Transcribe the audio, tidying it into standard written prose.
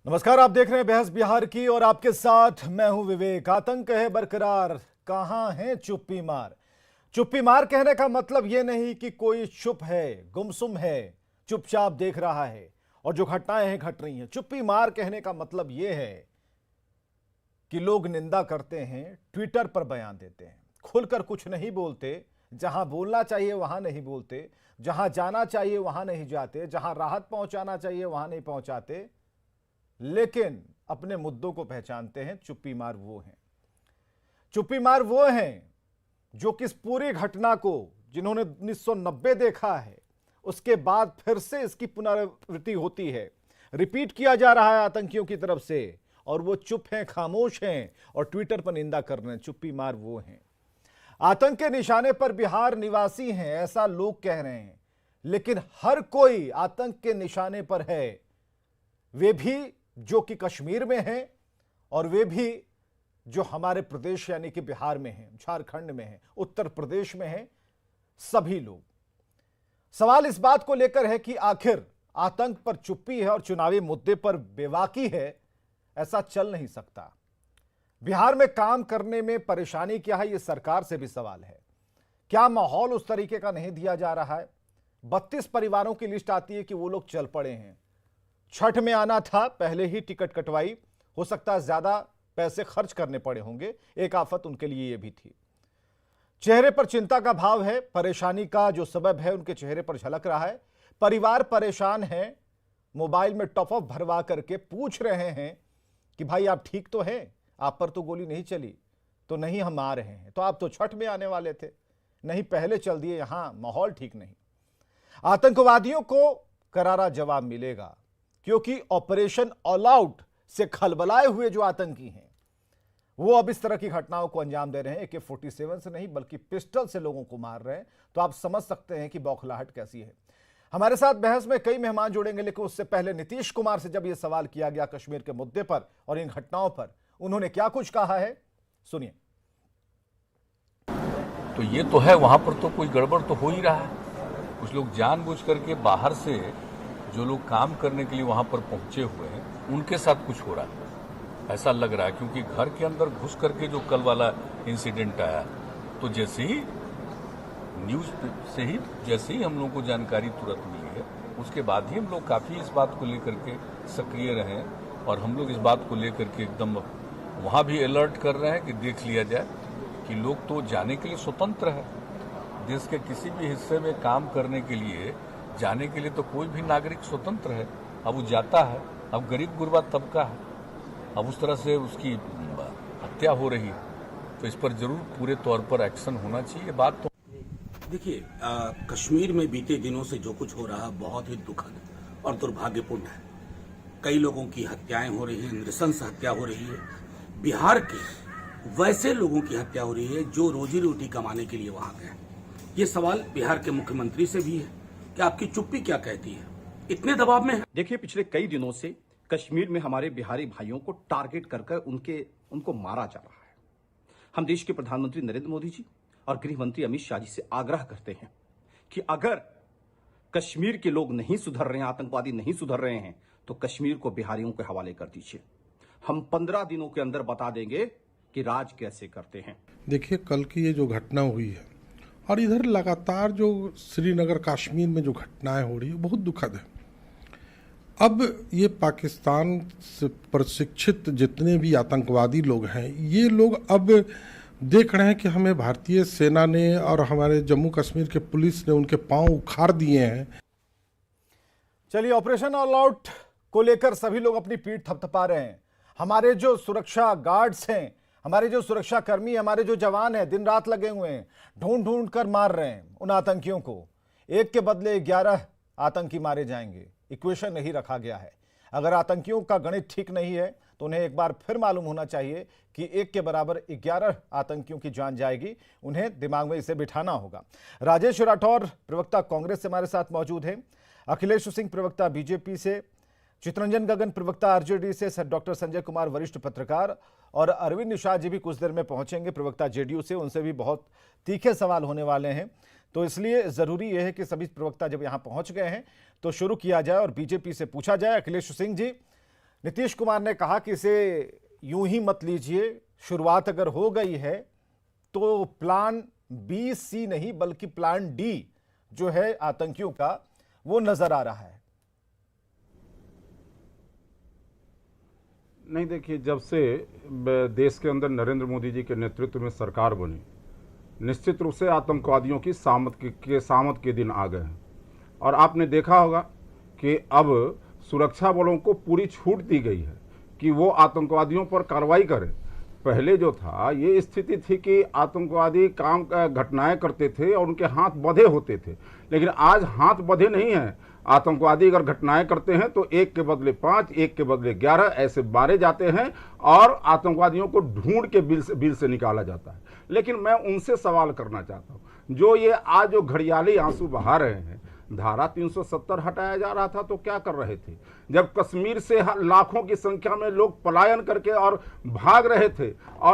नमस्कार, आप देख रहे हैं बहस बिहार की और आपके साथ मैं हूं विवेक। आतंक है बरकरार, कहां है चुप्पी मार। चुप्पी मार कहने का मतलब यह नहीं कि कोई चुप है, गुमसुम है, चुपचाप देख रहा है और जो घटनाएं हैं घट रही हैं। चुप्पी मार कहने का मतलब यह है कि लोग निंदा करते हैं, ट्विटर पर बयान देते हैं, खुलकर कुछ नहीं बोलते, जहां बोलना चाहिए वहां नहीं बोलते, जहां जाना चाहिए वहां नहीं जाते, जहां राहत पहुंचाना चाहिए वहां नहीं पहुंचाते, लेकिन अपने मुद्दों को पहचानते हैं। चुप्पी मार वो हैं, चुप्पी मार वो हैं जो किस पूरी घटना को जिन्होंने 1990 देखा है उसके बाद फिर से इसकी पुनरावृत्ति होती है, रिपीट किया जा रहा है आतंकियों की तरफ से, और वो चुप हैं, खामोश हैं और ट्विटर पर निंदा कर रहे हैं। चुप्पी मार वो हैं। आतंक के निशाने पर बिहार निवासी हैं ऐसा लोग कह रहे हैं, लेकिन हर कोई आतंक के निशाने पर है। वे भी जो कि कश्मीर में हैं और वे भी जो हमारे प्रदेश यानी कि बिहार में हैं, झारखंड में हैं, उत्तर प्रदेश में हैं। सभी लोग सवाल इस बात को लेकर है कि आखिर आतंक पर चुप्पी है और चुनावी मुद्दे पर बेबाकी है। ऐसा चल नहीं सकता। बिहार में काम करने में परेशानी क्या है, यह सरकार से भी सवाल है। क्या माहौल उस तरीके का नहीं दिया जा रहा है? 32 परिवारों की लिस्ट आती है कि वो लोग चल पड़े हैं, छठ में आना था, पहले ही टिकट कटवाई, हो सकता है ज्यादा पैसे खर्च करने पड़े होंगे। एक आफत उनके लिए यह भी थी। चेहरे पर चिंता का भाव है, परेशानी का जो सबब है उनके चेहरे पर झलक रहा है। परिवार परेशान है, मोबाइल में टॉप अप भरवा करके पूछ रहे हैं कि भाई आप ठीक तो हैं, आप पर तो गोली नहीं चली? तो नहीं, हम आ रहे हैं। तो आप तो छठ में आने वाले थे? नहीं, पहले चल दिए, यहां माहौल ठीक नहीं। आतंकवादियों को करारा जवाब मिलेगा, क्योंकि ऑपरेशन ऑल आउट से खलबलाए हुए जो आतंकी हैं वो अब इस तरह की घटनाओं को अंजाम दे रहे हैं। AK-47 से नहीं बल्कि पिस्टल से लोगों को मार रहे हैं। तो आप समझ सकते हैं कि बौखलाहट कैसी है। हमारे साथ बहस में कई मेहमान जुड़ेंगे, लेकिन उससे पहले नीतीश कुमार से जब यह सवाल किया गया कश्मीर के मुद्दे पर और इन घटनाओं पर, उन्होंने क्या कुछ कहा है, सुनिए। तो ये तो है, वहां पर तो कोई गड़बड़ तो हो ही रहा है। कुछ लोग जानबूझ करके बाहर से जो लोग काम करने के लिए वहां पर पहुंचे हुए हैं उनके साथ कुछ हो रहा है ऐसा लग रहा है। क्योंकि घर के अंदर घुस करके जो कल वाला इंसिडेंट आया, तो जैसे ही न्यूज से ही जैसे ही हम लोगों को जानकारी तुरंत मिली है, उसके बाद ही हम लोग काफी इस बात को लेकर के सक्रिय रहे हैं और हम लोग इस बात को लेकर के एकदम वहां भी अलर्ट कर रहे हैं कि देख लिया जाए कि लोग तो जाने के लिए स्वतंत्र है। देश के किसी भी हिस्से में काम करने के लिए जाने के लिए तो कोई भी नागरिक स्वतंत्र है। अब वो जाता है, अब गरीब गुरबा तबका है, अब उस तरह से उसकी हत्या हो रही है, तो इस पर जरूर पूरे तौर पर एक्शन होना चाहिए। बात तो देखिए, कश्मीर में बीते दिनों से जो कुछ हो रहा है बहुत ही दुखद और दुर्भाग्यपूर्ण है। कई लोगों की हत्याएं हो रही हैं, नृशंस हत्या हो रही है। बिहार के वैसे लोगों की हत्या हो रही है जो रोजी रोटी कमाने के लिए वहां गए। ये सवाल बिहार के मुख्यमंत्री से भी है कि आपकी चुप्पी क्या कहती है, इतने दबाव में है। देखिए, पिछले कई दिनों से कश्मीर में हमारे बिहारी भाइयों को टारगेट कर उनको मारा जा रहा है। हम देश के प्रधानमंत्री नरेंद्र मोदी जी और गृह मंत्री अमित शाह जी से आग्रह करते हैं कि अगर कश्मीर के लोग नहीं सुधर रहे हैं, आतंकवादी नहीं सुधर रहे हैं, तो कश्मीर को बिहारियों के हवाले कर दीजिए। हम 15 दिनों के अंदर बता देंगे कि राज कैसे करते हैं। देखिए, कल की ये जो घटना हुई है और इधर लगातार जो श्रीनगर कश्मीर में जो घटनाएं हो रही है बहुत दुखद है। अब ये पाकिस्तान से प्रशिक्षित जितने भी आतंकवादी लोग हैं, ये लोग अब देख रहे हैं कि हमें भारतीय सेना ने और हमारे जम्मू कश्मीर के पुलिस ने उनके पांव उखाड़ दिए हैं। चलिए, ऑपरेशन ऑल आउट को लेकर सभी लोग अपनी पीठ थपथपा रहे हैं। हमारे जो सुरक्षा गार्ड्स हैं, हमारे जो सुरक्षा कर्मी, हमारे जो जवान हैं, दिन रात लगे हुए हैं, ढूंढ ढूंढ कर मार रहे हैं उन आतंकियों को। एक के बदले 11 आतंकी मारे जाएंगे, इक्वेशन नहीं रखा गया है। अगर आतंकियों का गणित ठीक नहीं है तो उन्हें एक बार फिर मालूम होना चाहिए कि 1 के बराबर 11 आतंकियों की जान जाएगी। उन्हें दिमाग में इसे बिठाना होगा। राजेश राठौर प्रवक्ता कांग्रेस से हमारे साथ मौजूद हैं, अखिलेश सिंह प्रवक्ता बीजेपी से, चितरंजन गगन प्रवक्ता आरजेडी से, डॉक्टर संजय कुमार वरिष्ठ पत्रकार और अरविंद निषाद जी भी कुछ देर में पहुंचेंगे प्रवक्ता जेडीयू से। उनसे भी बहुत तीखे सवाल होने वाले हैं, तो इसलिए जरूरी यह है कि सभी प्रवक्ता जब यहां पहुंच गए हैं तो शुरू किया जाए और बीजेपी से पूछा जाए। अखिलेश सिंह जी, नीतीश कुमार ने कहा कि इसे यूं ही मत लीजिए, शुरुआत अगर हो गई है तो प्लान बी सी नहीं बल्कि प्लान डी जो है आतंकियों का वो नजर आ रहा है। नहीं, देखिए, जब से देश के अंदर नरेंद्र मोदी जी के नेतृत्व में सरकार बनी, निश्चित रूप से आतंकवादियों की सामत के दिन आ गए हैं। और आपने देखा होगा कि अब सुरक्षा बलों को पूरी छूट दी गई है कि वो आतंकवादियों पर कार्रवाई करें। पहले जो था ये स्थिति थी कि आतंकवादी घटनाएं करते थे और उनके हाथ बंधे होते थे, लेकिन आज हाथ बंधे नहीं हैं। आतंकवादी अगर घटनाएं करते हैं तो 1 के बदले 5, 1 के बदले 11 ऐसे मारे जाते हैं और आतंकवादियों को ढूंढ के बिल से निकाला जाता है। लेकिन मैं उनसे सवाल करना चाहता हूं, जो ये आज जो घड़ियाली आंसू बहा रहे हैं, धारा 370 हटाया जा रहा था तो क्या कर रहे थे? जब कश्मीर से लाखों की संख्या में लोग पलायन करके और भाग रहे थे और